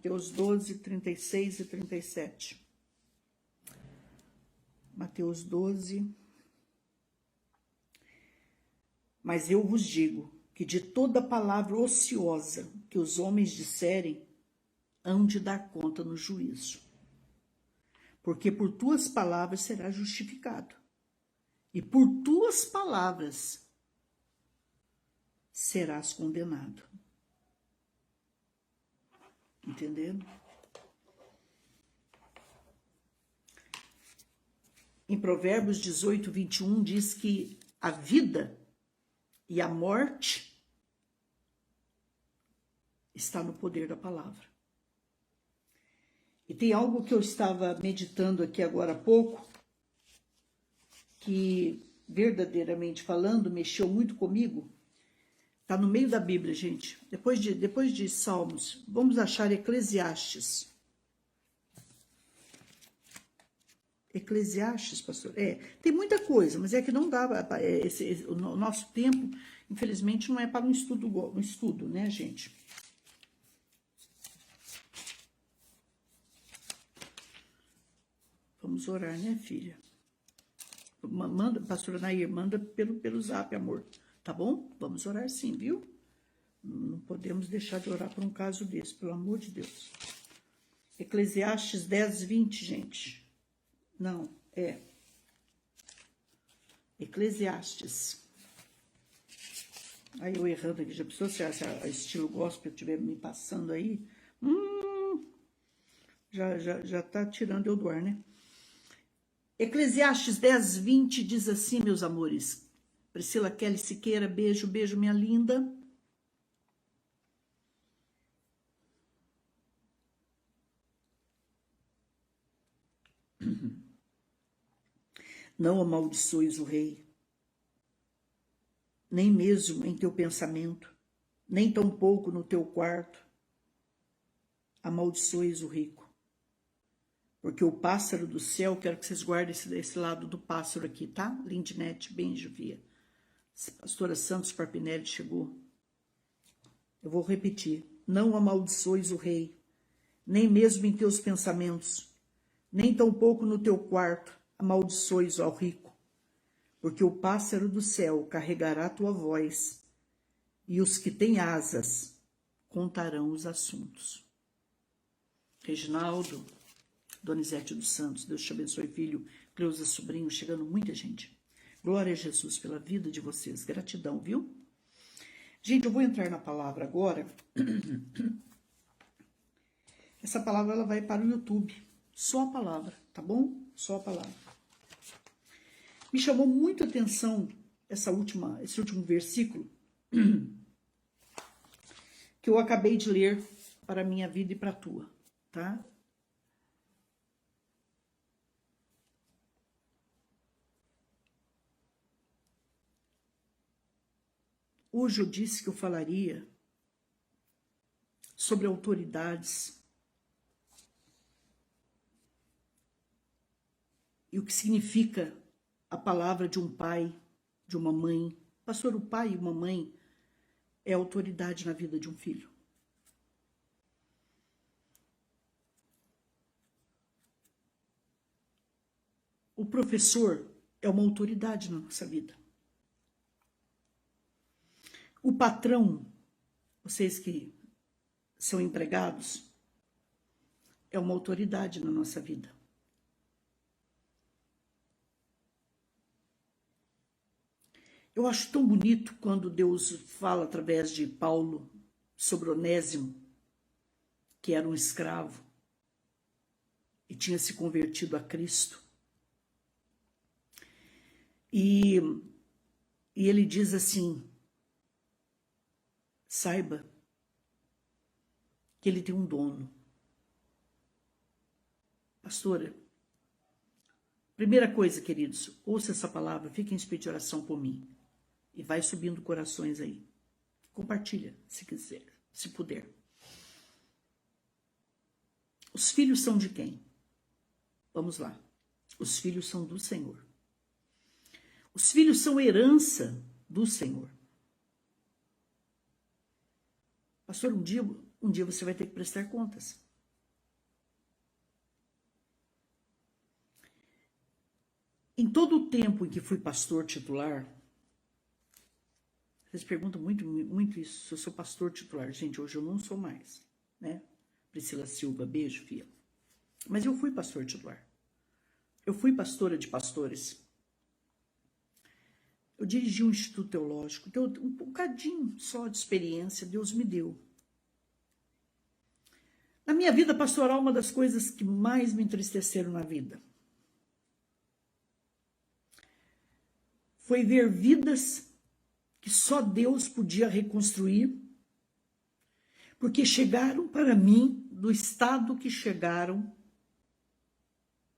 Mateus 12, 36 e 37. Mateus 12. Mas eu vos digo que de toda palavra ociosa que os homens disserem, hão de dar conta no juízo. Porque por tuas palavras serás justificado, e por tuas palavras serás condenado. Entendendo? Em Provérbios 18, 21, diz que a vida e a morte está no poder da palavra. E tem algo que eu estava meditando aqui agora há pouco, que verdadeiramente falando, mexeu muito comigo. Está no meio da Bíblia, gente. Depois de Salmos, vamos achar Eclesiastes. Eclesiastes, pastor. Tem muita coisa, mas é que não dá. O nosso tempo, infelizmente, não é para um estudo, né, gente? Vamos orar, né, filha? Manda, pastora Nair, manda pelo zap, amor. Tá bom? Vamos orar sim, viu? Não podemos deixar de orar por um caso desse, pelo amor de Deus. Eclesiastes 10, 20, gente. Não, Eclesiastes. Aí eu errando aqui, já pensou se a estilo gospel estiver me passando aí? Já tá tirando eu do ar, né? Eclesiastes 10, 20 diz assim, meus amores. Priscila Kelly Siqueira, beijo, beijo, minha linda. Não amaldiçoes o rei, nem mesmo em teu pensamento, nem tampouco no teu quarto. Amaldiçoes o rico. Porque o pássaro do céu, quero que vocês guardem esse lado do pássaro aqui, tá? Lindinete, beijo, via. Pastora Santos Parpinelli chegou. Eu vou repetir. Não amaldiçoes o rei, nem mesmo em teus pensamentos, nem tampouco no teu quarto amaldiçoes ao rico, porque o pássaro do céu carregará tua voz, e os que têm asas contarão os assuntos. Reginaldo, Donizete dos Santos, Deus te abençoe, filho, Cleusa Sobrinho, chegando muita gente. Glória a Jesus pela vida de vocês, gratidão, viu? Gente, eu vou entrar na palavra agora. Essa palavra ela vai para o YouTube, só a palavra, tá bom? Só a palavra. Me chamou muito a atenção esse último versículo que eu acabei de ler para a minha vida e para a tua, tá? Hoje eu disse que eu falaria sobre autoridades e o que significa a palavra de um pai, de uma mãe. Pastor, o pai e uma mãe é autoridade na vida de um filho. O professor é uma autoridade na nossa vida. O patrão, vocês que são empregados, é uma autoridade na nossa vida. Eu acho tão bonito quando Deus fala através de Paulo sobre Onésimo, que era um escravo e tinha se convertido a Cristo. E ele diz assim, saiba que ele tem um dono. Pastora, primeira coisa, queridos, ouça essa palavra, fique em espírito de oração por mim. E vai subindo corações aí. Compartilha, se quiser, se puder. Os filhos são de quem? Vamos lá. Os filhos são do Senhor. Os filhos são herança do Senhor. Pastor, um dia você vai ter que prestar contas. Em todo o tempo em que fui pastor titular, vocês perguntam muito isso, se eu sou pastor titular. Gente, hoje eu não sou mais, né? Priscila Silva, beijo, filha. Mas eu fui pastor titular. Eu fui pastora de pastores. Eu dirigi um instituto teológico. Então, um bocadinho só de experiência Deus me deu. Na minha vida pastoral, uma das coisas que mais me entristeceram na vida foi ver vidas que só Deus podia reconstruir, porque chegaram para mim do estado que chegaram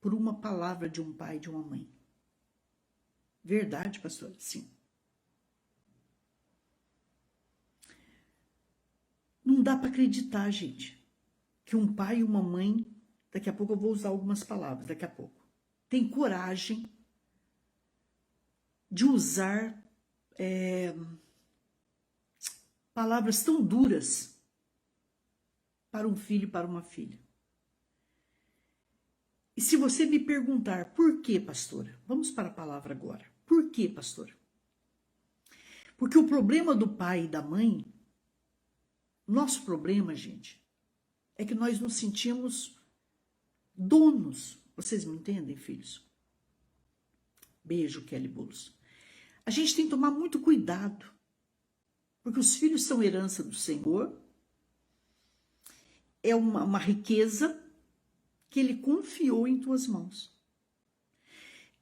por uma palavra de um pai e de uma mãe. Verdade, pastor? Sim. Não dá para acreditar, gente, que um pai e uma mãe, daqui a pouco eu vou usar algumas palavras, daqui a pouco, tem coragem de usar palavras tão duras para um filho e para uma filha. E se você me perguntar, por que, pastora? Vamos para a palavra agora. Por que, pastora? Porque o problema do pai e da mãe, nosso problema, gente, é que nós nos sentimos donos. Vocês me entendem, filhos? Beijo, Kelly Boulos. A gente tem que tomar muito cuidado, porque os filhos são herança do Senhor, é uma riqueza que Ele confiou em tuas mãos.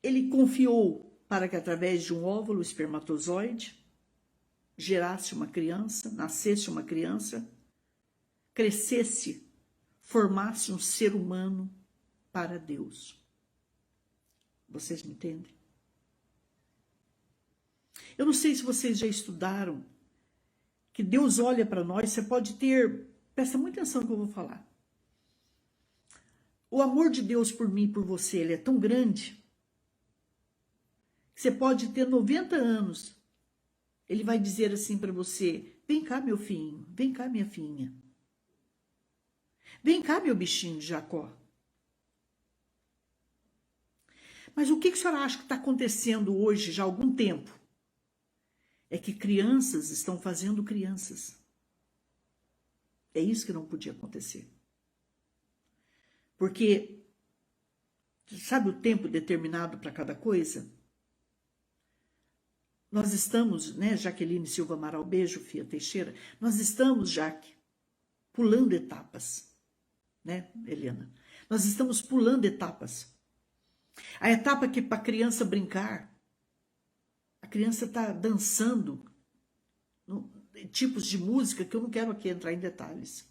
Ele confiou para que através de um óvulo espermatozoide gerasse uma criança, nascesse uma criança, crescesse, formasse um ser humano para Deus. Vocês me entendem? Eu não sei se vocês já estudaram que Deus olha para nós, você pode ter, presta muita atenção no que eu vou falar. O amor de Deus por mim e por você, ele é tão grande, que você pode ter 90 anos, ele vai dizer assim para você, vem cá meu filhinho, vem cá minha filhinha, vem cá meu bichinho de Jacó. Mas o que a senhora acha que está acontecendo hoje, já há algum tempo? É que crianças estão fazendo crianças. É isso que não podia acontecer. Porque, sabe o tempo determinado para cada coisa? Nós estamos, né, Jaqueline Silva Amaral, beijo, Fia Teixeira, nós estamos, Jaque, pulando etapas, né, Helena? Nós estamos pulando etapas. A etapa que para a criança brincar, a criança está dançando tipos de música que eu não quero aqui entrar em detalhes.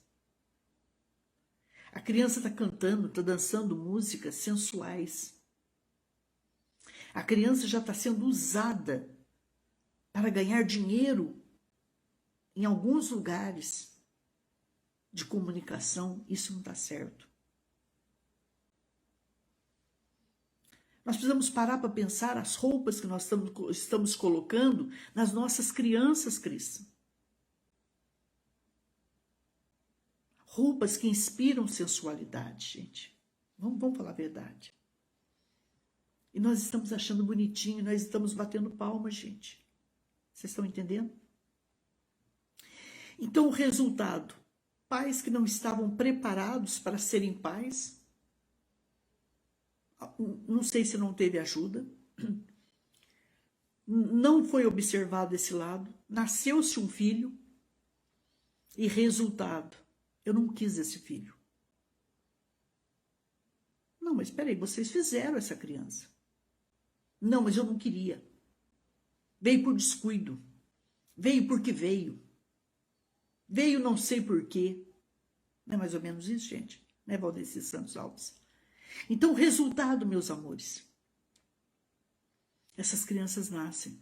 A criança está cantando, está dançando músicas sensuais. A criança já está sendo usada para ganhar dinheiro em alguns lugares de comunicação. Isso não está certo. Nós precisamos parar para pensar as roupas que nós estamos colocando nas nossas crianças, Cris. Roupas que inspiram sensualidade, gente. Vamos falar a verdade. E nós estamos achando bonitinho, nós estamos batendo palma, gente. Vocês estão entendendo? Então, o resultado, pais que não estavam preparados para serem pais, não sei se não teve ajuda, não foi observado esse lado, nasceu-se um filho e resultado, eu não quis esse filho. Não, mas espera aí, vocês fizeram essa criança. Não, mas eu não queria. Veio por descuido. Veio porque veio. Veio não sei por quê. Não é mais ou menos isso, gente? Né, Valdeci Santos Alves? Então, o resultado, meus amores, essas crianças nascem.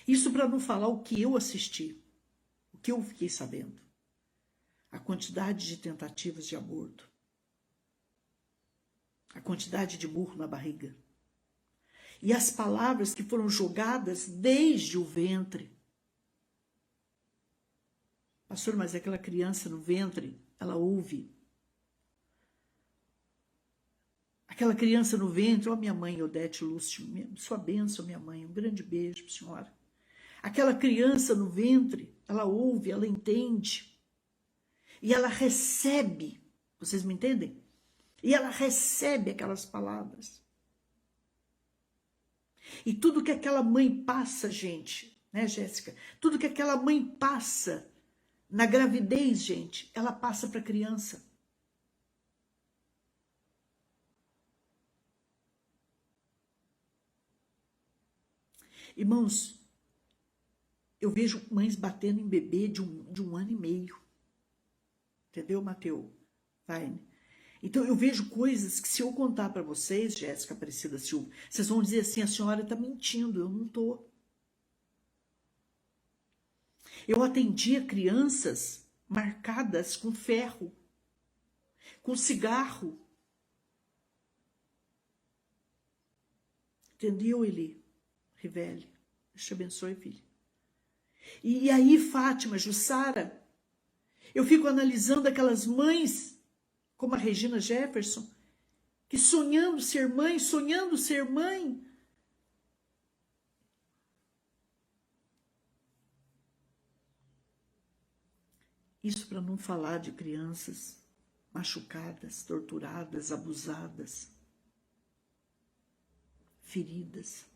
Isso para não falar o que eu assisti, o que eu fiquei sabendo. A quantidade de tentativas de aborto. A quantidade de burro na barriga. E as palavras que foram jogadas desde o ventre. Pastor, mas aquela criança no ventre, ela ouve. Aquela criança no ventre, ó minha mãe, Odete Lúcio, sua bênção, minha mãe, um grande beijo para a senhora. Aquela criança no ventre, ela ouve, ela entende. E ela recebe, vocês me entendem? E ela recebe aquelas palavras. E tudo que aquela mãe passa, gente, né, Jéssica? Tudo que aquela mãe passa na gravidez, gente, ela passa para a criança. Irmãos, eu vejo mães batendo em bebê de um ano e meio. Entendeu, Mateus? Vai. Então, eu vejo coisas que se eu contar para vocês, Jéssica Aparecida Silva, vocês vão dizer assim, a senhora está mentindo, eu não estou. Eu atendia crianças marcadas com ferro, com cigarro. Entendeu, Eli? Rivele. Deus te abençoe, filho. E aí, Fátima, Jussara, eu fico analisando aquelas mães, como a Regina Jefferson, que sonhando ser mãe, isso para não falar de crianças machucadas, torturadas, abusadas, feridas.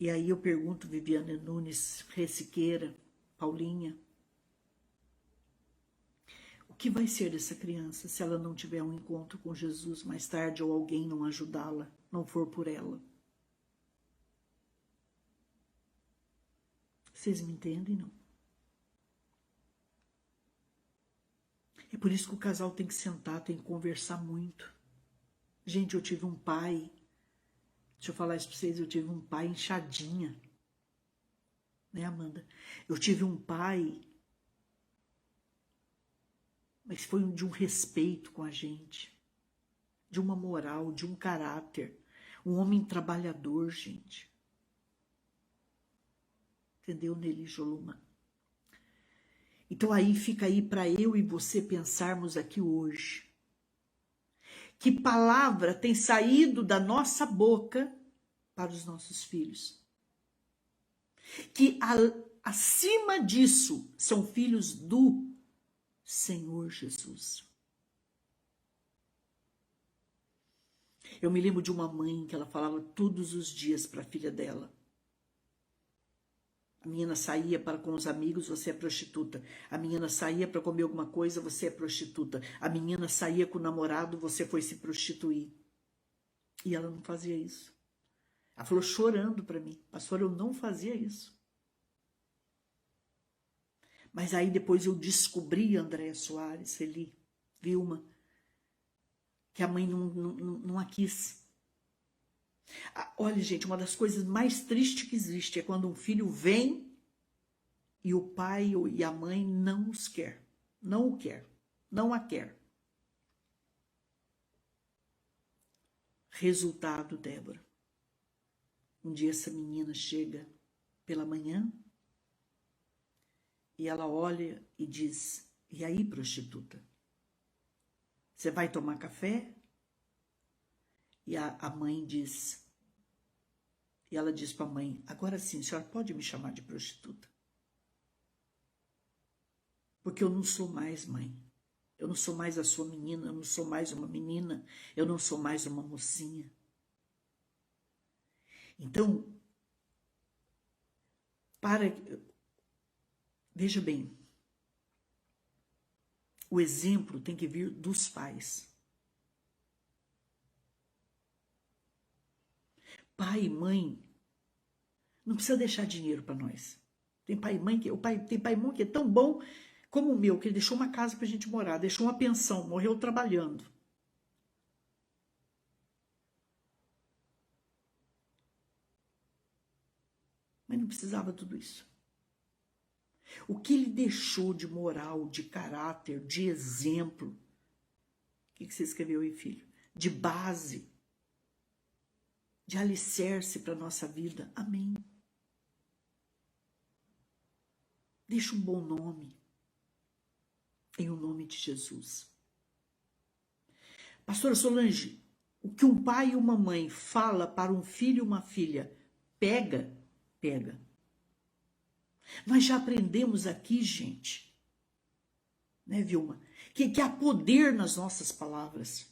E aí eu pergunto, Viviane Nunes, Reciqueira, Paulinha, o que vai ser dessa criança se ela não tiver um encontro com Jesus mais tarde ou alguém não ajudá-la, não for por ela? Vocês me entendem, não? É por isso que o casal tem que sentar, tem que conversar muito. Gente, eu tive um pai, deixa eu falar isso para vocês, eu tive um pai inchadinha, né, Amanda? Eu tive um pai, mas foi de um respeito com a gente, de uma moral, de um caráter, um homem trabalhador, gente. Entendeu, Nelly Joluma? Então aí fica aí para eu e você pensarmos aqui hoje. Que palavra tem saído da nossa boca para os nossos filhos? Que acima disso são filhos do Senhor Jesus. Eu me lembro de uma mãe que ela falava todos os dias para a filha dela. A menina saía para com os amigos, você é prostituta. A menina saía para comer alguma coisa, você é prostituta. A menina saía com o namorado, você foi se prostituir. E ela não fazia isso. Ela falou chorando para mim, pastor, eu não fazia isso. Mas aí depois eu descobri, Andréa Soares, Eli, Vilma, que a mãe não a quis. Olha, gente, uma das coisas mais tristes que existe é quando um filho vem e o pai e a mãe não os quer, não o quer, não a quer. Resultado, Débora. Um dia essa menina chega pela manhã e ela olha e diz, e aí, prostituta? Você vai tomar café? E a mãe diz, e ela diz para a mãe, agora sim, a senhora pode me chamar de prostituta? Porque eu não sou mais mãe. Eu não sou mais a sua menina, eu não sou mais uma menina, eu não sou mais uma mocinha. Então, veja bem, o exemplo tem que vir dos pais. Pai e mãe não precisa deixar dinheiro para nós. Tem pai e mãe tem pai e mãe que é tão bom como o meu, que ele deixou uma casa para a gente morar, deixou uma pensão, morreu trabalhando. Mas não precisava tudo isso. O que ele deixou de moral, de caráter, de exemplo? O que você escreveu aí, filho? De base, de alicerce para a nossa vida. Amém. Deixa um bom nome. em o nome de Jesus. Pastora Solange, o que um pai e uma mãe fala para um filho e uma filha, pega. Nós já aprendemos aqui, gente, né, Vilma, que há poder nas nossas palavras.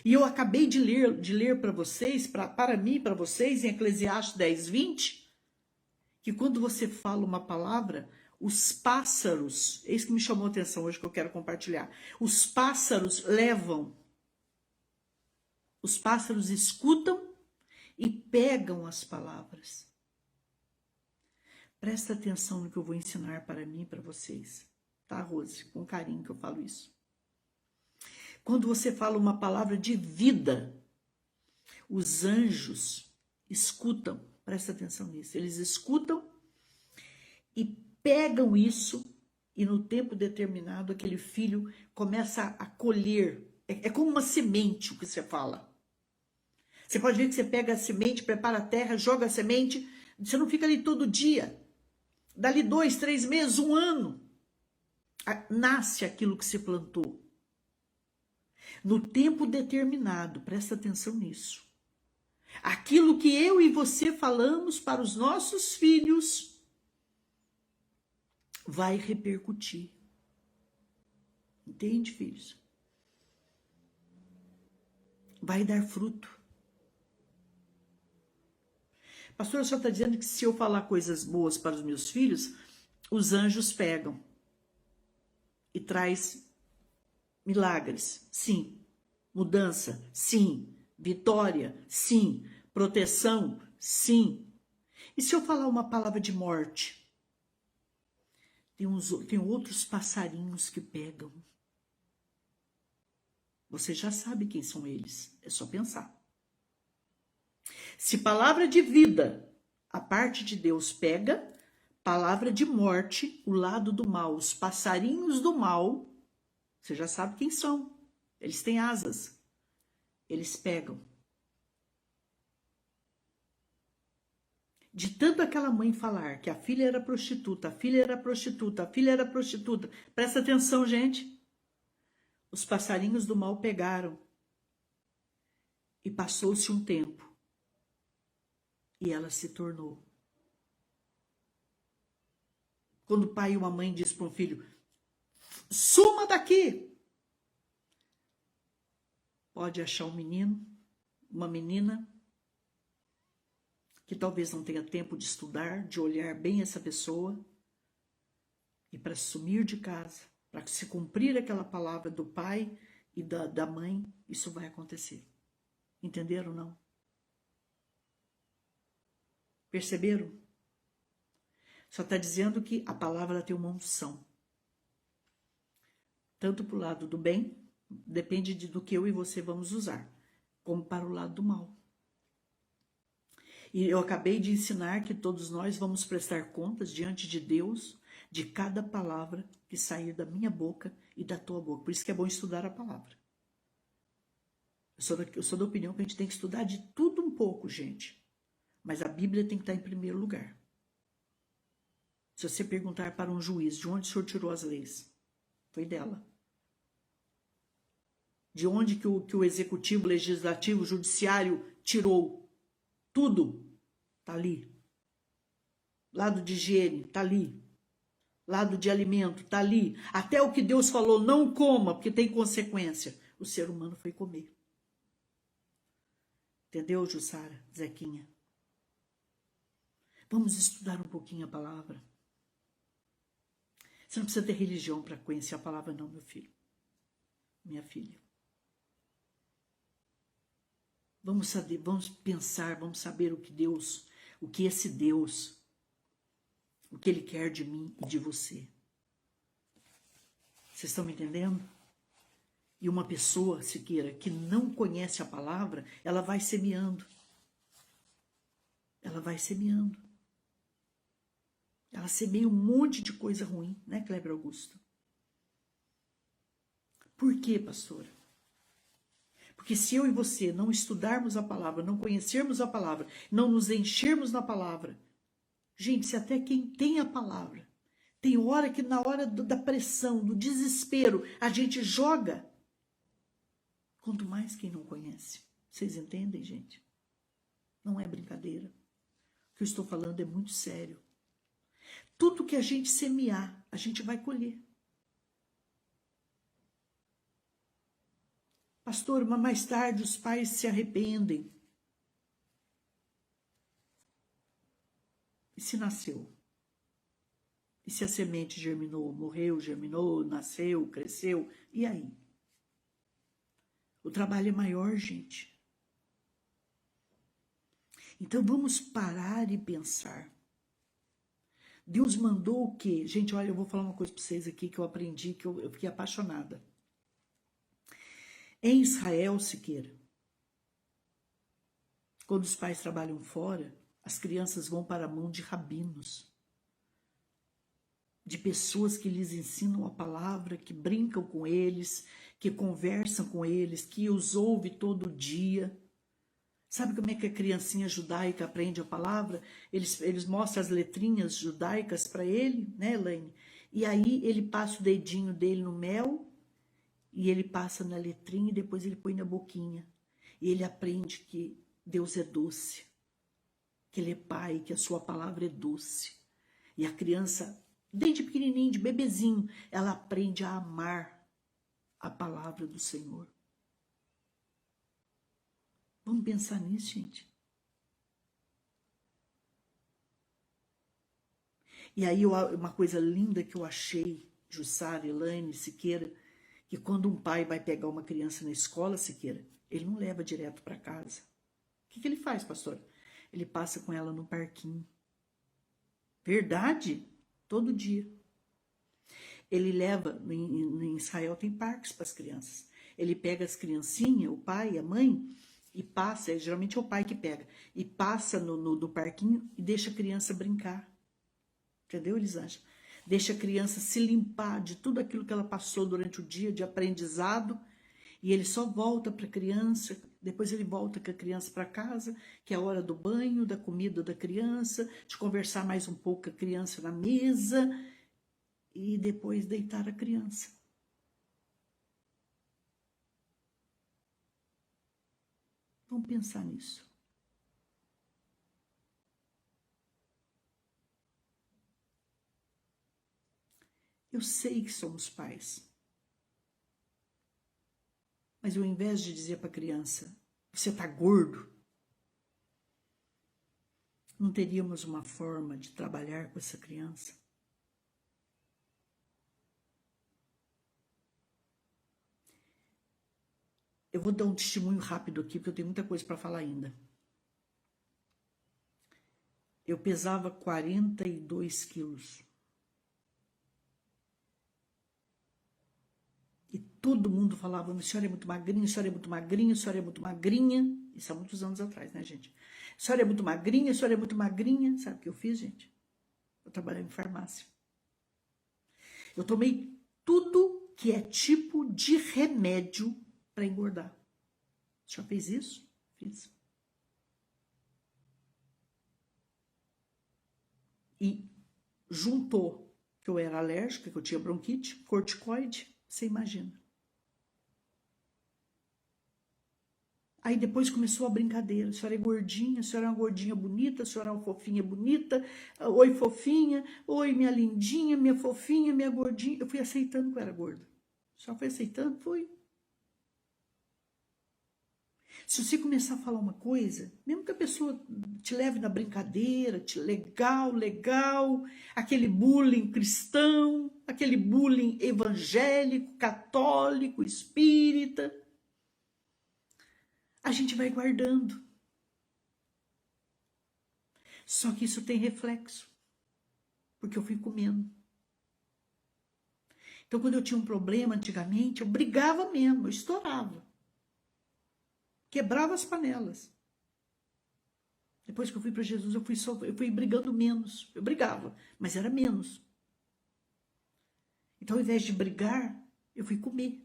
E eu acabei de ler para vocês, para mim, para vocês, em Eclesiastes 10:20, que quando você fala uma palavra, os pássaros, é isso que me chamou a atenção hoje, que eu quero compartilhar, os pássaros levam, os pássaros escutam e pegam as palavras. Presta atenção no que eu vou ensinar para mim e para vocês, tá, Rose? Com carinho que eu falo isso. Quando você fala uma palavra de vida, os anjos escutam, presta atenção nisso, eles escutam e pegam isso, e no tempo determinado aquele filho começa a colher. É como uma semente o que você fala. Você pode ver que você pega a semente, prepara a terra, joga a semente, você não fica ali todo dia. Dali 2, 3 meses, 1 ano, nasce aquilo que você plantou. No tempo determinado, presta atenção nisso. Aquilo que eu e você falamos para os nossos filhos vai repercutir. Entende, filhos? Vai dar fruto. Pastor, só está dizendo que se eu falar coisas boas para os meus filhos, os anjos pegam e traz milagres, sim. Mudança, sim. Vitória, sim. Proteção, sim. E se eu falar uma palavra de morte? Tem outros passarinhos que pegam. Você já sabe quem são eles, é só pensar. Se palavra de vida, a parte de Deus pega, palavra de morte, o lado do mal, os passarinhos do mal, você já sabe quem são. Eles têm asas. Eles pegam. De tanto aquela mãe falar que a filha era prostituta, a filha era prostituta, a filha era prostituta. Presta atenção, gente. Os passarinhos do mal pegaram. E passou-se um tempo. E ela se tornou. Quando o pai e uma mãe diz para um filho, suma daqui. Pode achar um menino, uma menina, que talvez não tenha tempo de estudar, de olhar bem essa pessoa, e para sumir de casa, para se cumprir aquela palavra do pai e da mãe, isso vai acontecer. Entenderam ou não? Perceberam? Só está dizendo que a palavra tem uma unção. Tanto para o lado do bem, depende do que eu e você vamos usar, como para o lado do mal. E eu acabei de ensinar que todos nós vamos prestar contas diante de Deus de cada palavra que sair da minha boca e da tua boca. Por isso que é bom estudar a palavra. Eu sou da opinião que a gente tem que estudar de tudo um pouco, gente. Mas a Bíblia tem que estar em primeiro lugar. Se você perguntar para um juiz de onde o senhor tirou as leis, foi dela. De onde que o executivo, legislativo, judiciário tirou? Tudo está ali. Lado de higiene está ali. Lado de alimento está ali. Até o que Deus falou, não coma, porque tem consequência. O ser humano foi comer. Entendeu, Jussara, Zequinha? Vamos estudar um pouquinho a palavra. Você não precisa ter religião para conhecer a palavra, não, meu filho. Minha filha. Vamos saber, vamos pensar, vamos saber o que esse Deus, o que Ele quer de mim e de você. Vocês estão me entendendo? E uma pessoa, Siqueira, que não conhece a palavra, ela vai semeando. Ela vai semeando. Ela semeia um monte de coisa ruim, né, Kleber Augusto? Por quê, pastora? Porque se eu e você não estudarmos a palavra, não conhecermos a palavra, não nos enchermos na palavra, gente, se até quem tem a palavra Tem hora que na hora da pressão, do desespero, a gente joga. Quanto mais quem não conhece. Vocês entendem, gente? Não é brincadeira. O que eu estou falando é muito sério. Tudo que a gente semear, a gente vai colher. Pastor, mas mais tarde os pais se arrependem. E se nasceu? E se a semente germinou, morreu, germinou, nasceu, cresceu? E aí? O trabalho é maior, gente. Então vamos parar e pensar. Deus mandou o quê? Gente, olha, eu vou falar uma coisa para vocês aqui que eu aprendi, que eu fiquei apaixonada. Em Israel, Siqueira, quando os pais trabalham fora, as crianças vão para a mão de rabinos, de pessoas que lhes ensinam a palavra, que brincam com eles, que conversam com eles, que os ouve todo dia. Sabe como é que a criancinha judaica aprende a palavra? Eles mostram as letrinhas judaicas para ele, né, Elaine? E aí ele passa o dedinho dele no mel, e ele passa na letrinha e depois ele põe na boquinha. E ele aprende que Deus é doce, que Ele é Pai, que a sua palavra é doce. E a criança, desde pequenininho, de bebezinho, ela aprende a amar a palavra do Senhor. Vamos pensar nisso, gente. E aí uma coisa linda que eu achei, Jussara, Elaine, Siqueira, que quando um pai vai pegar uma criança na escola, Siqueira, ele não leva direto para casa. O que ele faz, pastor? Ele passa com ela no parquinho. Verdade? Todo dia. Ele leva, em Israel tem parques para as crianças. Ele pega as criancinhas, o pai, a mãe, e passa, geralmente é o pai que pega, e passa no parquinho e deixa a criança brincar. Entendeu, Elisângela? Deixa a criança se limpar de tudo aquilo que ela passou durante o dia de aprendizado, e ele só volta para a criança, depois ele volta com a criança para casa, que é a hora do banho, da comida da criança, de conversar mais um pouco com a criança na mesa, e depois deitar a criança. Vamos pensar nisso. Eu sei que somos pais. Mas ao invés de dizer para a criança, você está gordo, não teríamos uma forma de trabalhar com essa criança? Eu vou dar um testemunho rápido aqui, porque eu tenho muita coisa para falar ainda. Eu pesava 42 quilos. E todo mundo falava, a senhora é muito magrinha, a senhora é muito magrinha, a senhora é muito magrinha. Isso há muitos anos atrás, né, gente? A senhora é muito magrinha, a senhora é muito magrinha. Sabe o que eu fiz, gente? Eu trabalhava em farmácia. Eu tomei tudo que é tipo de remédio para engordar. Já fez isso? Fiz. E juntou que eu era alérgica, que eu tinha bronquite, corticoide, você imagina. Aí depois começou a brincadeira. A senhora é gordinha, a senhora é uma gordinha bonita, a senhora é uma fofinha bonita. Oi, fofinha. Oi, minha lindinha, minha fofinha, minha gordinha. Eu fui aceitando que eu era gorda. Só fui aceitando, fui. Se você começar a falar uma coisa, mesmo que a pessoa te leve na brincadeira, legal, aquele bullying cristão, aquele bullying evangélico, católico, espírita, a gente vai guardando. Só que isso tem reflexo, porque eu fui comendo. Então, quando eu tinha um problema antigamente, eu brigava mesmo, eu estourava. Quebrava as panelas. Depois que eu fui para Jesus, eu fui brigando menos. Eu brigava, mas era menos. Então, ao invés de brigar, eu fui comer.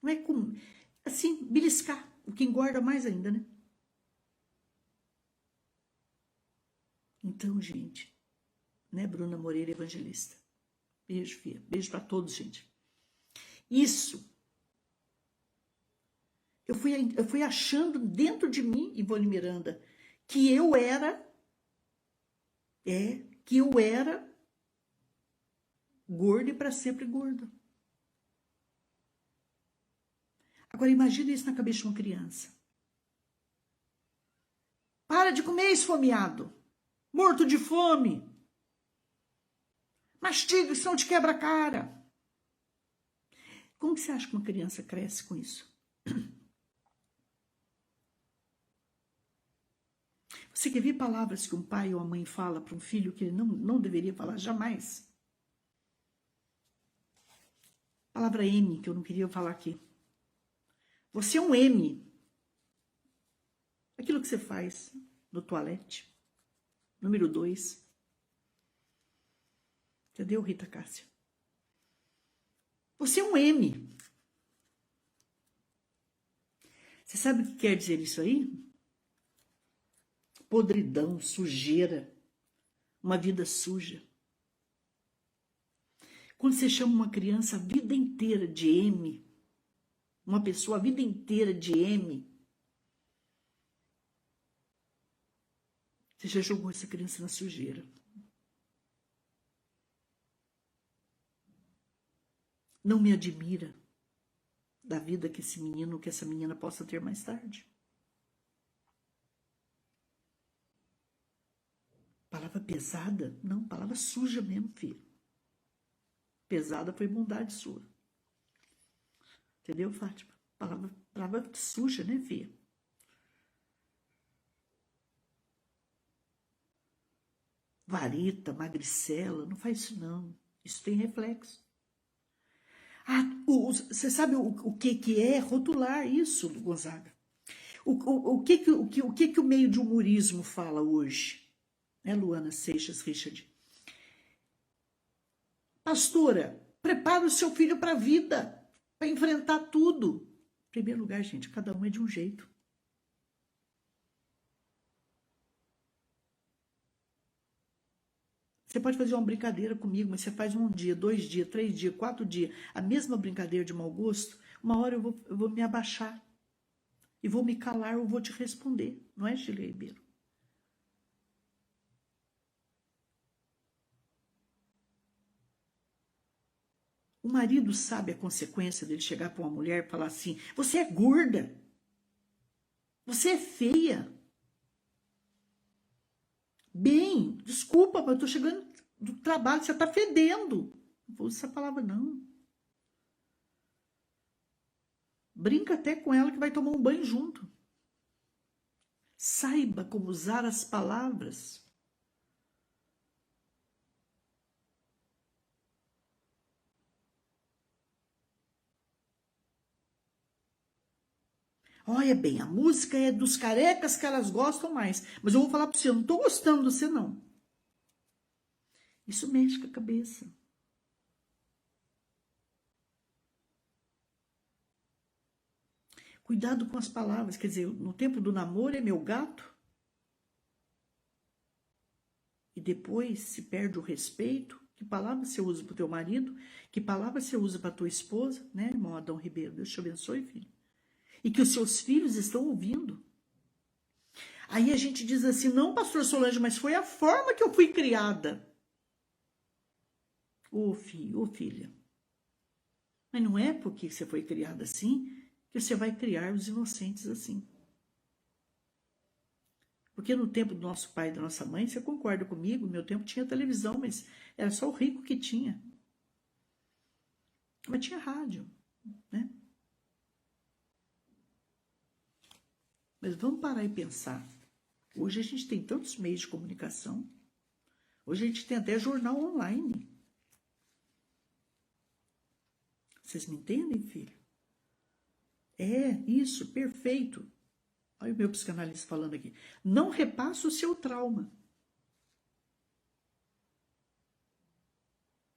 Não é comer, assim, beliscar, o que engorda mais ainda, né? Então, gente, né, Bruna Moreira Evangelista. Beijo, filha. Beijo para todos, gente. Isso. Eu fui achando dentro de mim, Ivone Miranda, que eu era gorda e para sempre gorda. Agora imagina isso na cabeça de uma criança. Para de comer, esfomeado. Morto de fome. Mastiga, senão te quebra a cara. Como que você acha que uma criança cresce com isso? Você quer ver palavras que um pai ou a mãe fala para um filho que ele não deveria falar jamais? Palavra M, que eu não queria falar aqui. Você é um M. Aquilo que você faz no toalete. Número 2. Entendeu, Rita Cássia? Você é um M. Você sabe o que quer dizer isso aí? Podridão, sujeira, uma vida suja. Quando você chama uma criança a vida inteira de M, uma pessoa a vida inteira de M, você já jogou essa criança na sujeira. Não me admira da vida que esse menino, que essa menina possa ter mais tarde. Palavra pesada? Não, palavra suja mesmo, filho. Pesada foi bondade sua. Entendeu, Fátima? Palavra suja, né, filha? Vareta, magricela, não faz isso não. Isso tem reflexo. Você sabe o que é rotular isso, Gonzaga? O que o meio de humorismo fala hoje? Né, Luana Seixas Richard? Pastora, prepara o seu filho para a vida, para enfrentar tudo. Em primeiro lugar, gente, cada um é de um jeito. Você pode fazer uma brincadeira comigo, mas você faz 1 dia, 2 dias, 3 dias, 4 dias, a mesma brincadeira de mau gosto, uma hora eu vou me abaixar e vou me calar, eu vou te responder, não é, Gília Ribeiro? O marido sabe a consequência dele chegar para uma mulher e falar assim: você é gorda, você é feia. Bem, desculpa, mas eu tô chegando do trabalho, você tá fedendo. Não vou usar essa palavra, não. Brinca até com ela que vai tomar um banho junto. Saiba como usar as palavras. Olha bem, a música é dos carecas que elas gostam mais. Mas eu vou falar para você, eu não tô gostando de você, não. Isso mexe com a cabeça. Cuidado com as palavras. Quer dizer, no tempo do namoro é meu gato. E depois se perde o respeito. Que palavra você usa para o teu marido? Que palavra você usa para a tua esposa? Né, irmão Adão Ribeiro? Deus te abençoe, filho. E que os seus filhos estão ouvindo. Aí a gente diz assim, não, pastor Solange, mas foi a forma que eu fui criada. Ô filho, ô filha. Mas não é porque você foi criada assim que você vai criar os inocentes assim. Porque no tempo do nosso pai e da nossa mãe, você concorda comigo, no meu tempo tinha televisão, mas era só o rico que tinha. Mas tinha rádio, né? Mas vamos parar e pensar. Hoje a gente tem tantos meios de comunicação. Hoje a gente tem até jornal online. Vocês me entendem, filho? É, isso, perfeito. Olha o meu psicanalista falando aqui. Não repassa o seu trauma.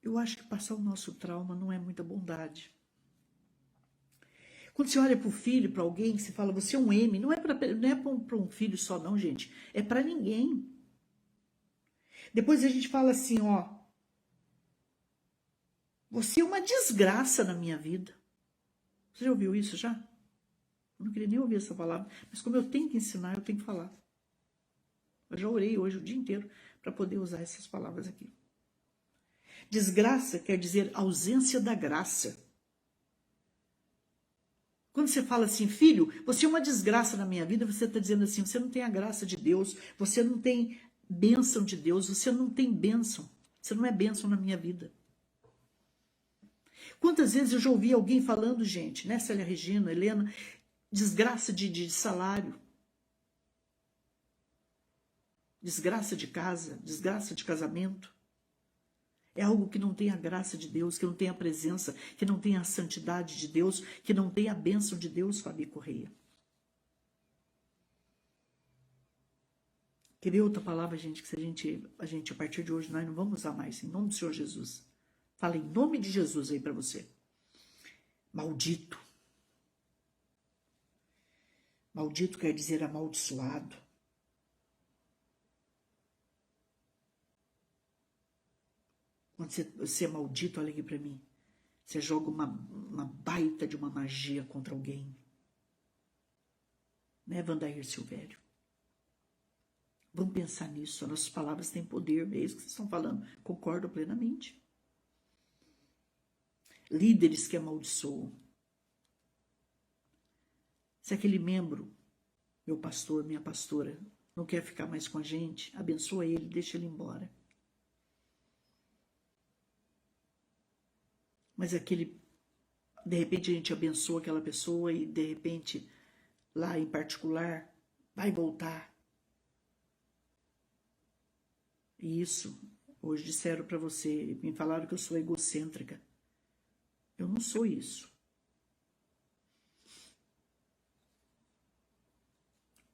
Eu acho que passar o nosso trauma não é muita bondade. Quando você olha para o filho, para alguém, você fala, você é um M, não é para um filho só não, gente. É para ninguém. Depois a gente fala assim, ó, você é uma desgraça na minha vida. Você já ouviu isso já? Eu não queria nem ouvir essa palavra, mas como eu tenho que ensinar, eu tenho que falar. Eu já orei hoje o dia inteiro para poder usar essas palavras aqui. Desgraça quer dizer ausência da graça. Quando você fala assim, filho, você é uma desgraça na minha vida, você está dizendo assim, você não tem a graça de Deus, você não tem bênção de Deus, você não tem bênção, você não é bênção na minha vida. Quantas vezes eu já ouvi alguém falando, gente, né, Célia Regina, Helena, desgraça de salário, desgraça de casa, desgraça de casamento. É algo que não tem a graça de Deus, que não tem a presença, que não tem a santidade de Deus, que não tem a bênção de Deus, Fabi Correia. Quer ver outra palavra, gente, que a gente, a partir de hoje, nós não vamos usar mais, em nome do Senhor Jesus. Fala em nome de Jesus aí para você. Maldito. Maldito quer dizer amaldiçoado. Quando você é maldito, olha aqui para mim. Você joga uma baita de uma magia contra alguém. Né, Vandair Silvério? Vamos pensar nisso. As nossas palavras têm poder, é isso que vocês estão falando. Concordo plenamente. Líderes que amaldiçoam. Se aquele membro, meu pastor, minha pastora, não quer ficar mais com a gente, abençoa ele, deixa ele embora. Mas de repente a gente abençoa aquela pessoa e de repente, lá em particular, vai voltar. E isso, hoje disseram para você, me falaram que eu sou egocêntrica. Eu não sou isso.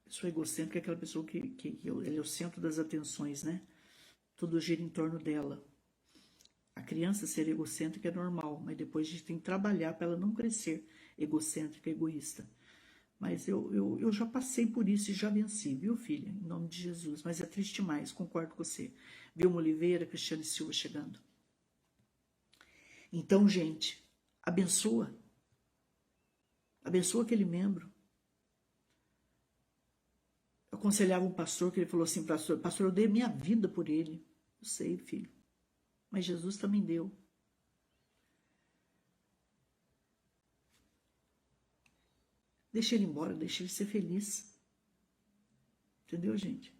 Eu sou egocêntrica, é aquela pessoa que ele é o centro das atenções, né? Tudo gira em torno dela. A criança ser egocêntrica é normal, mas depois a gente tem que trabalhar para ela não crescer egocêntrica, egoísta. Mas eu já passei por isso e já venci, viu, filha? Em nome de Jesus. Mas é triste demais, concordo com você. Vilma Oliveira, Cristiane Silva chegando. Então, gente, abençoa. Abençoa aquele membro. Eu aconselhava um pastor que ele falou assim, pastor, eu dei minha vida por ele. Eu sei, filho. Mas Jesus também deu. Deixa ele embora, deixa ele ser feliz. Entendeu, gente?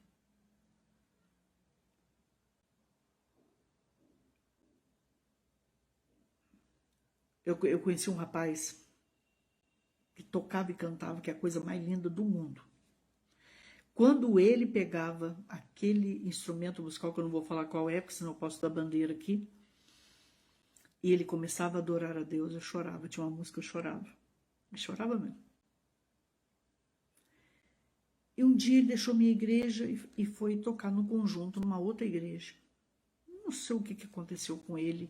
Eu conheci um rapaz que tocava e cantava, que é a coisa mais linda do mundo. Quando ele pegava aquele instrumento musical, que eu não vou falar qual é, porque senão eu posso dar bandeira aqui, e ele começava a adorar a Deus, eu chorava. Tinha uma música, eu chorava. Eu chorava mesmo. E um dia ele deixou minha igreja e foi tocar no conjunto numa outra igreja. Não sei o que aconteceu com ele,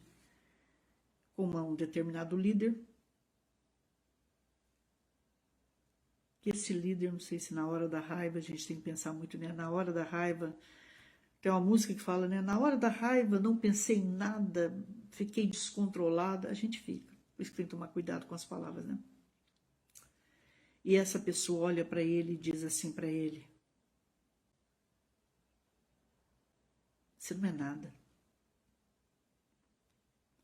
com um determinado líder. Que esse líder, não sei se na hora da raiva, a gente tem que pensar muito, né? Na hora da raiva, tem uma música que fala, né? Na hora da raiva, não pensei em nada, fiquei descontrolada. A gente fica. Por isso que tem que tomar cuidado com as palavras, né? E essa pessoa olha para ele e diz assim para ele: você não é nada.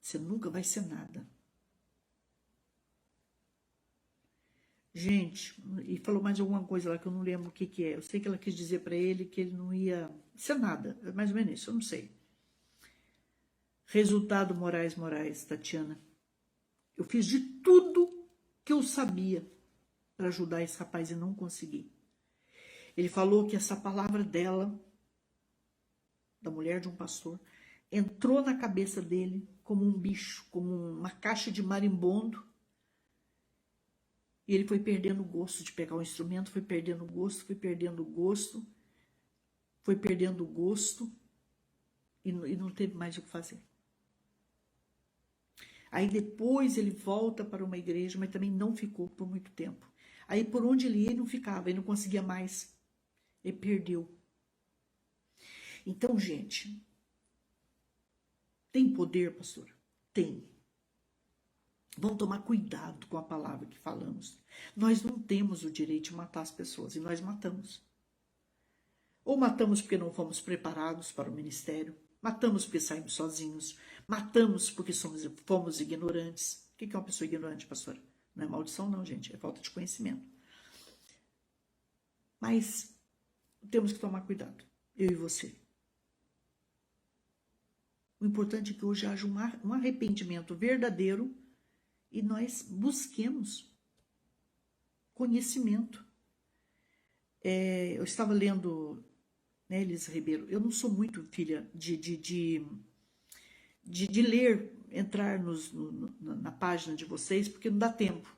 Você nunca vai ser nada. Gente, e falou mais alguma coisa lá que eu não lembro o que é. Eu sei que ela quis dizer para ele que ele não ia ser nada. É mais ou menos isso, eu não sei. Resultado, Moraes, Tatiana. Eu fiz de tudo que eu sabia para ajudar esse rapaz e não consegui. Ele falou que essa palavra dela, da mulher de um pastor, entrou na cabeça dele como um bicho, como uma caixa de marimbondo. E ele foi perdendo o gosto de pegar o instrumento, foi perdendo o gosto, e não teve mais o que fazer. Aí depois ele volta para uma igreja, mas também não ficou por muito tempo. Aí por onde ele ia, ele não ficava, ele não conseguia mais. Ele perdeu. Então, gente, Tem poder, pastora? Tem. Vamos tomar cuidado com a palavra que falamos. Nós não temos o direito de matar as pessoas, e nós matamos. Ou matamos porque não fomos preparados para o ministério, matamos porque saímos sozinhos, matamos porque fomos ignorantes. O que é uma pessoa ignorante, pastora? Não é maldição não, gente, é falta de conhecimento. Mas temos que tomar cuidado, eu e você. O importante é que hoje haja um arrependimento verdadeiro e nós busquemos conhecimento. Eu estava lendo, né, Elisa Ribeiro, eu não sou muito filha de ler, entrar na página de vocês, porque não dá tempo.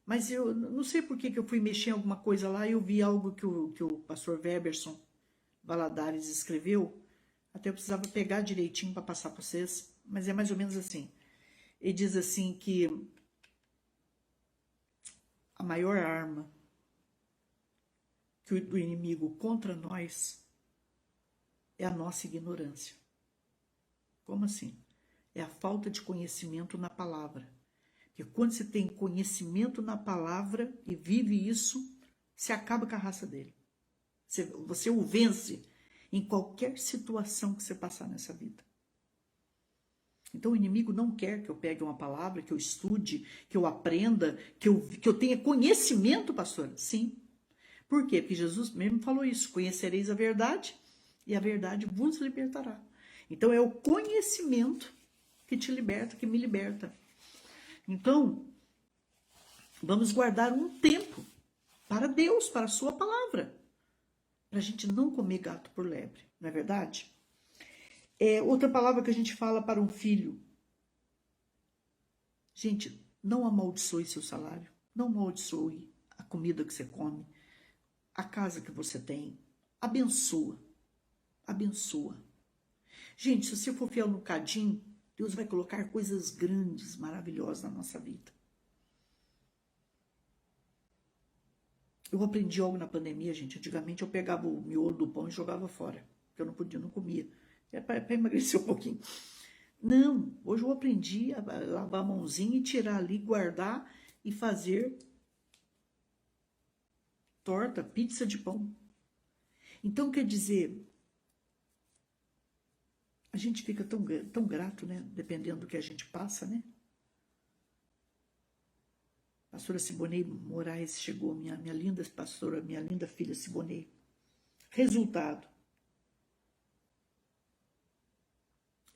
Mas eu não sei por que eu fui mexer em alguma coisa lá e eu vi algo que o pastor Weberson Valadares escreveu. Até eu precisava pegar direitinho para passar para vocês, mas é mais ou menos assim. Ele diz assim que a maior arma do inimigo contra nós é a nossa ignorância. Como assim? É a falta de conhecimento na palavra. Porque quando você tem conhecimento na palavra e vive isso, você acaba com a raça dele. Você o vence em qualquer situação que você passar nessa vida. Então o inimigo não quer que eu pegue uma palavra, que eu estude, que eu aprenda, que eu tenha conhecimento, pastora. Sim. Por quê? Porque Jesus mesmo falou isso. Conhecereis a verdade e a verdade vos libertará. Então é o conhecimento que te liberta, que me liberta. Então, vamos guardar um tempo para Deus, para a sua palavra. Para a gente não comer gato por lebre, não é verdade? Outra palavra que a gente fala para um filho. Gente, não amaldiçoe seu salário. Não amaldiçoe a comida que você come. A casa que você tem. Abençoa. Abençoa. Gente, se você for fiel no cadinho, Deus vai colocar coisas grandes, maravilhosas na nossa vida. Eu aprendi algo na pandemia, gente. Antigamente eu pegava o miolo do pão e jogava fora. Porque eu não podia, não comia. É para emagrecer um pouquinho. Não, hoje eu aprendi a lavar a mãozinha e tirar ali, guardar e fazer torta, pizza de pão. Então, quer dizer, a gente fica tão grato, né? Dependendo do que a gente passa, né? A pastora Siboney Moraes chegou, minha linda pastora, minha linda filha Siboney. Resultado.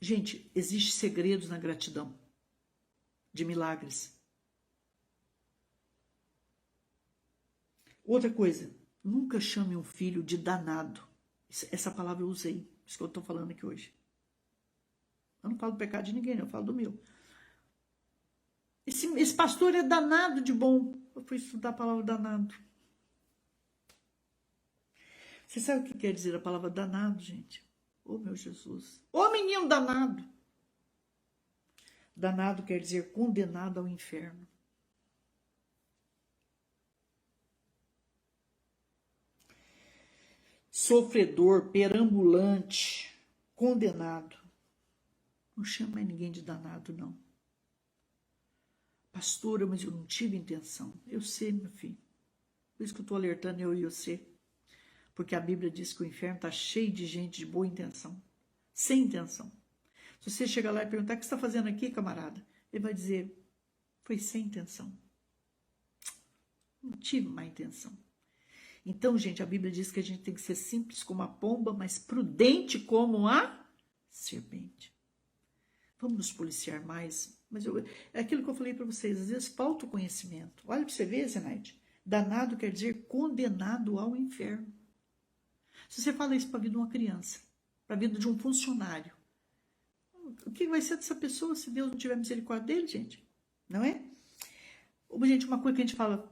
Gente, existem segredos na gratidão, de milagres. Outra coisa, nunca chame um filho de danado. Essa palavra eu usei, isso que eu estou falando aqui hoje. Eu não falo do pecado de ninguém, eu falo do meu. Esse pastor é danado de bom. Eu fui estudar a palavra danado. Você sabe o que quer dizer a palavra danado, gente? Oh, meu Jesus. Ô, menino danado. Danado quer dizer condenado ao inferno. Sofredor, perambulante, condenado. Não chama mais ninguém de danado, não. Pastora, mas eu não tive intenção. Eu sei, meu filho. Por isso que eu estou alertando eu e você. Porque a Bíblia diz que o inferno está cheio de gente de boa intenção. Sem intenção. Se você chegar lá e perguntar, o que você está fazendo aqui, camarada? Ele vai dizer, foi sem intenção. Não tive má intenção. Então, gente, a Bíblia diz que a gente tem que ser simples como a pomba, mas prudente como a serpente. Vamos nos policiar mais. Mas é aquilo que eu falei para vocês, às vezes falta o conhecimento. Olha para você ver, Zenaide. Danado quer dizer condenado ao inferno. Se você fala isso para a vida de uma criança, para a vida de um funcionário, o que vai ser dessa pessoa se Deus não tiver misericórdia dele, gente? Não é? Gente, uma coisa que a gente fala,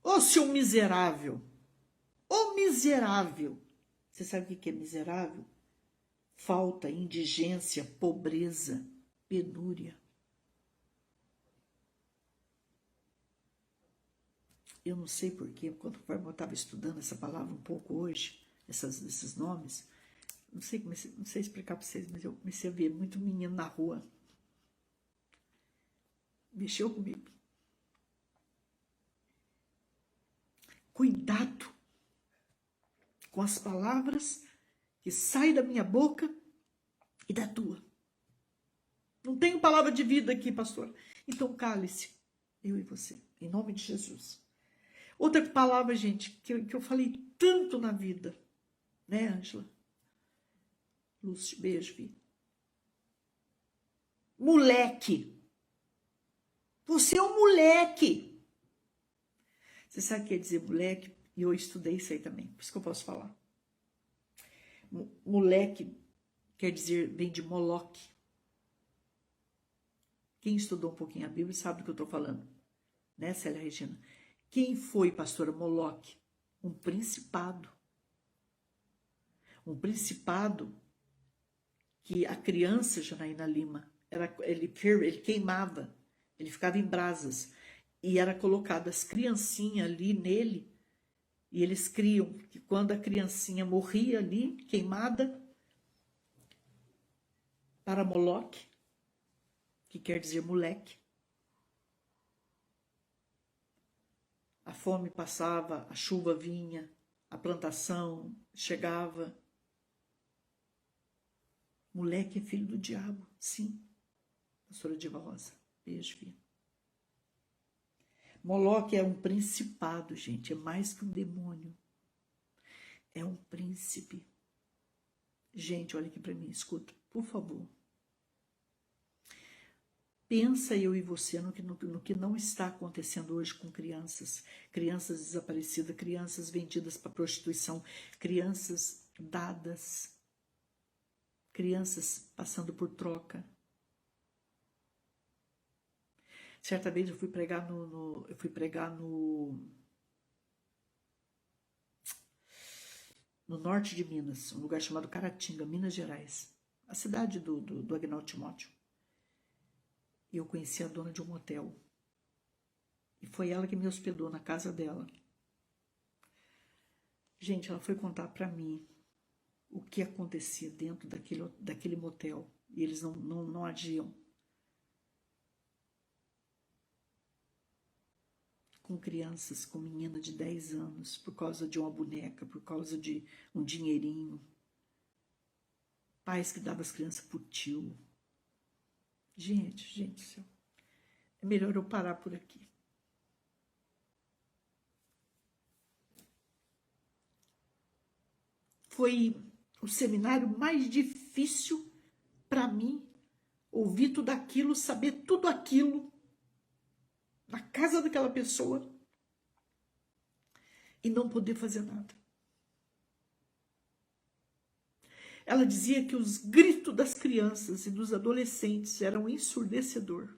ô seu miserável, ô miserável. Você sabe o que é miserável? Falta, indigência, pobreza, penúria. Eu não sei porquê, quando eu estava estudando essa palavra um pouco hoje, esses nomes, não sei explicar para vocês, mas eu comecei a ver muito menino na rua. Mexeu comigo. Cuidado com as palavras que saem da minha boca e da tua. Não tenho palavra de vida aqui, pastor. Então cale-se, eu e você, em nome de Jesus. Outra palavra, gente, que eu falei tanto na vida, né, Ângela? Lúcio, beijo, filho. Moleque. Você é um moleque. Você sabe o que quer dizer moleque? E eu estudei isso aí também, por isso que eu posso falar. Moleque quer dizer, vem de Moloque. Quem estudou um pouquinho a Bíblia sabe do que eu estou falando. Né, Célia Regina? Quem foi, pastora, Moloque? Um principado. Um principado que a criança, Janaína Lima, ele queimava, ele ficava em brasas. E era colocado as criancinhas ali nele, e eles criam que quando a criancinha morria ali, queimada, para Moloque, que quer dizer moleque, a fome passava, a chuva vinha, a plantação chegava. Moleque é filho do diabo, sim. Pastora Diva Rosa, beijo, filho. Moloque é um principado, gente, é mais que um demônio. É um príncipe. Gente, olha aqui para mim, escuta, por favor. Pensa eu e você no que não está acontecendo hoje com crianças. Crianças desaparecidas, crianças vendidas para prostituição, crianças dadas, crianças passando por troca. Certa vez eu fui pregar no norte de Minas, um lugar chamado Caratinga, Minas Gerais, a cidade do Agnaldo Timóteo. E eu conheci a dona de um motel. E foi ela que me hospedou na casa dela. Gente, ela foi contar para mim o que acontecia dentro daquele motel. E eles não agiam com crianças, com menina de 10 anos, por causa de uma boneca, por causa de um dinheirinho. Pais que davam as crianças pro tio. Gente do céu. É melhor eu parar por aqui. Foi o seminário mais difícil para mim, ouvir tudo aquilo, saber tudo aquilo na casa daquela pessoa e não poder fazer nada. Ela dizia que os gritos das crianças e dos adolescentes eram ensurdecedor.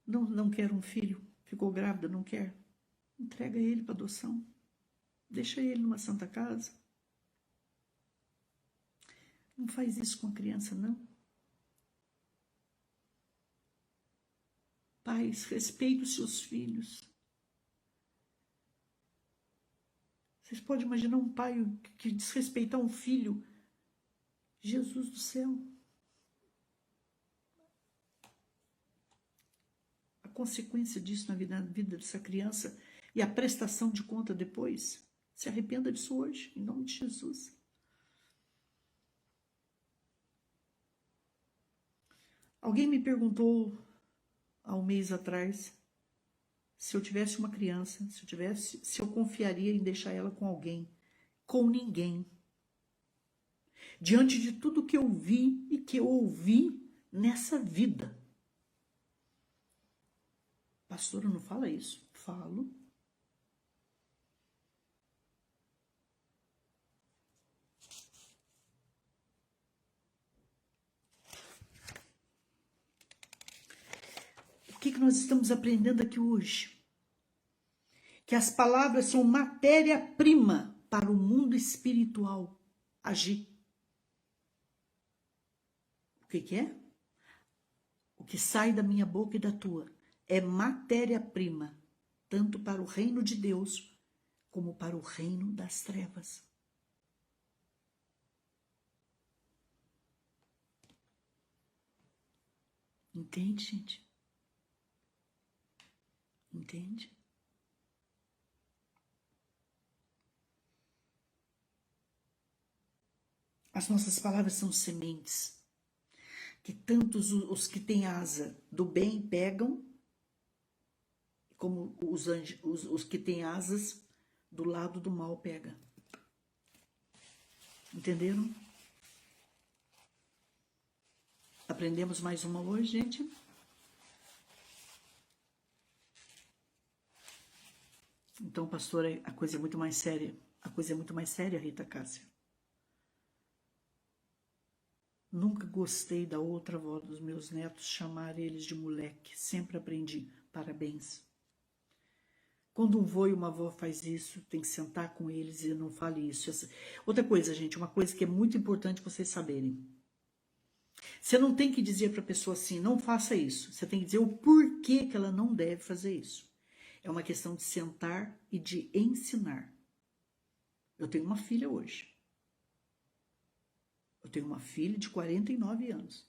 Não quer um filho, ficou grávida, não quer. Entrega ele para adoção. Deixa ele numa santa casa. Não faz isso com a criança, não. Pais, respeite os seus filhos. Vocês podem imaginar um pai que desrespeitar um filho? Jesus do céu. A consequência disso na vida dessa criança e a prestação de conta depois. Se arrependa disso hoje, em nome de Jesus. Alguém me perguntou há um mês atrás se eu tivesse uma criança, se eu confiaria em deixar ela com alguém, com ninguém. Diante de tudo que eu vi e que eu ouvi nessa vida. Pastora, não fala isso. Falo. O que nós estamos aprendendo aqui hoje? Que as palavras são matéria-prima para o mundo espiritual agir. O que é? O que sai da minha boca e da tua é matéria-prima, tanto para o reino de Deus, como para o reino das trevas. Entende, gente? Entende? As nossas palavras são sementes, que tantos os que têm asa do bem pegam, como os que têm asas do lado do mal pega. Entenderam? Aprendemos mais uma hoje, gente? Então, pastora, a coisa é muito mais séria. A coisa é muito mais séria, Rita Cássia. Nunca gostei da outra avó dos meus netos chamar eles de moleque. Sempre aprendi. Parabéns. Quando um vô e uma avó faz isso, tem que sentar com eles e não fale isso. Outra coisa, gente, uma coisa que é muito importante vocês saberem. Você não tem que dizer para a pessoa assim, não faça isso. Você tem que dizer o porquê que ela não deve fazer isso. É uma questão de sentar e de ensinar. Eu tenho uma filha hoje. Eu tenho uma filha de 49 anos.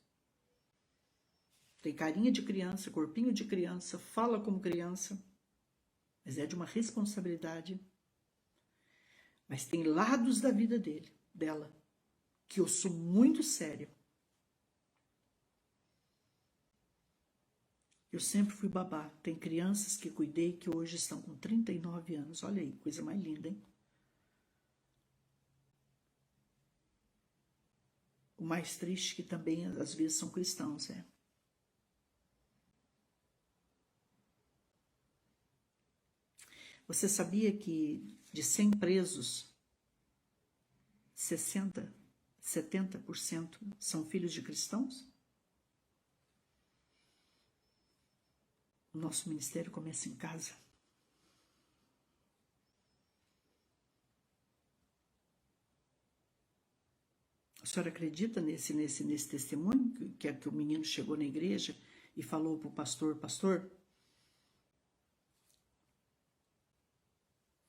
Tem carinha de criança, corpinho de criança, fala como criança, mas é de uma responsabilidade. Mas tem lados da vida dela, que eu sou muito séria. Eu sempre fui babá. Tem crianças que cuidei que hoje estão com 39 anos. Olha aí, coisa mais linda, hein? O mais triste que também, às vezes, são cristãos, é. Você sabia que de 100 presos, 70% são filhos de cristãos? O nosso ministério começa em casa. A senhora acredita nesse testemunho que o menino chegou na igreja e falou para o pastor, pastor,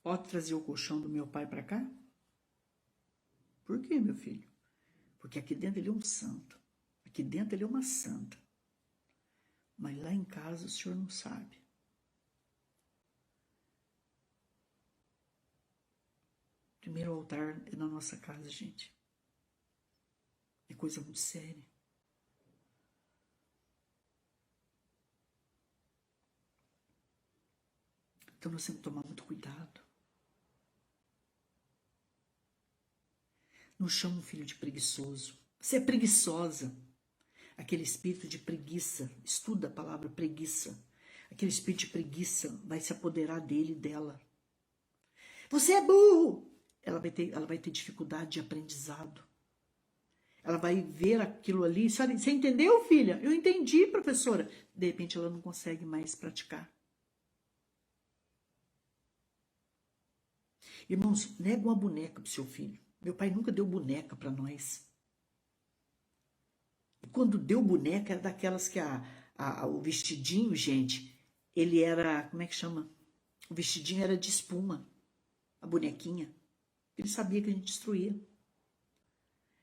pode trazer o colchão do meu pai para cá? Por quê, meu filho? Porque aqui dentro ele é um santo. Aqui dentro ele é uma santa. Mas lá em casa o senhor não sabe. Primeiro altar é na nossa casa, gente. É coisa muito séria. Então nós temos que tomar muito cuidado. Não chama um filho de preguiçoso. Você é preguiçosa. Aquele espírito de preguiça, estuda a palavra preguiça. Aquele espírito de preguiça vai se apoderar dele e dela. Você é burro! Ela vai ter dificuldade de aprendizado. Ela vai ver aquilo ali. Você entendeu, filha? Eu entendi, professora. De repente ela não consegue mais praticar. Irmãos, nega uma boneca para o seu filho. Meu pai nunca deu boneca para nós. E quando deu boneca, era daquelas que o vestidinho, gente, ele era, como é que chama? O vestidinho era de espuma, a bonequinha. Ele sabia que a gente destruía.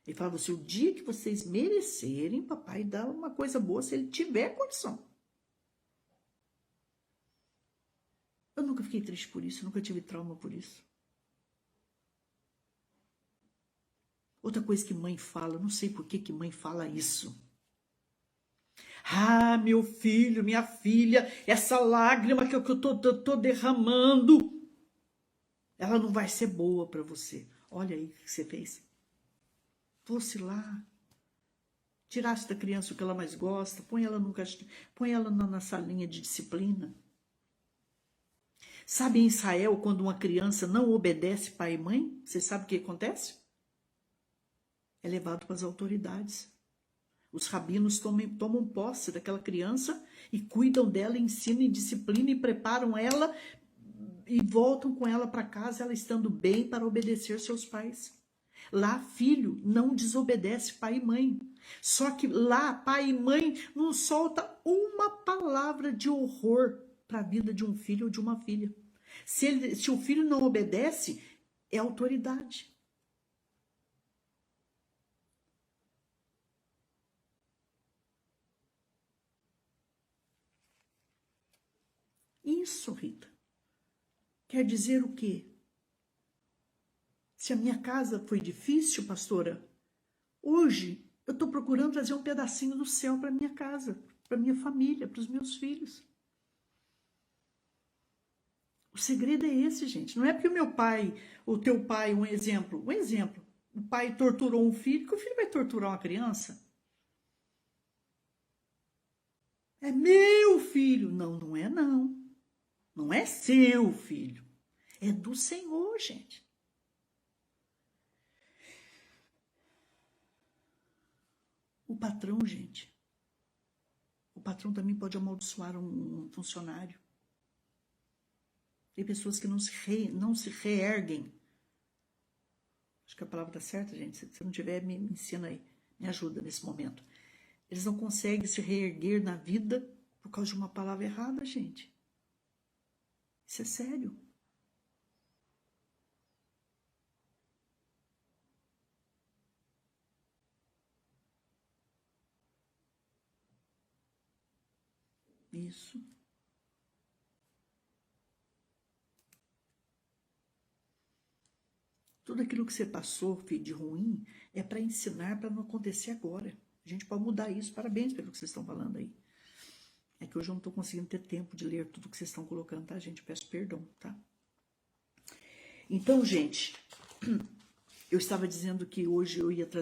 Ele falava assim, o dia que vocês merecerem, papai dá uma coisa boa se ele tiver condição. Eu nunca fiquei triste por isso, nunca tive trauma por isso. Outra coisa que mãe fala, não sei por que mãe fala isso. Ah, meu filho, minha filha, essa lágrima que eu tô derramando, ela não vai ser boa para você. Olha aí o que você fez. Fosse lá, tirasse da criança o que ela mais gosta, põe ela na salinha de disciplina. Sabe em Israel, quando uma criança não obedece pai e mãe, você sabe o que acontece? É levado para as autoridades. Os rabinos tomam posse daquela criança e cuidam dela, ensinam, disciplinam e preparam ela e voltam com ela para casa, ela estando bem para obedecer seus pais. Lá, filho não desobedece pai e mãe. Só que lá, pai e mãe não solta uma palavra de horror para a vida de um filho ou de uma filha. Se o filho não obedece, é autoridade. Isso, Rita. Quer dizer o quê? Se a minha casa foi difícil, pastora, hoje eu estou procurando trazer um pedacinho do céu para minha casa, para minha família, para os meus filhos. O segredo é esse, gente. Não é porque o meu pai, o teu pai, um exemplo. O pai torturou um filho, que o filho vai torturar uma criança? É meu filho. Não, não é não. Não é seu filho. É do Senhor, gente. O patrão, gente. O patrão também pode amaldiçoar um funcionário. Tem pessoas que não se reerguem. Acho que a palavra está certa, gente. Se não tiver, me ensina aí. Me ajuda nesse momento. Eles não conseguem se reerguer na vida por causa de uma palavra errada, gente. Isso é sério. Isso. Tudo aquilo que você passou, filho, de ruim, é para ensinar, para não acontecer agora. A gente pode mudar isso. Parabéns pelo que vocês estão falando aí. É que hoje eu não estou conseguindo ter tempo de ler tudo que vocês estão colocando, tá, gente? Peço perdão, tá? Então, gente, eu estava dizendo que hoje eu ia trazer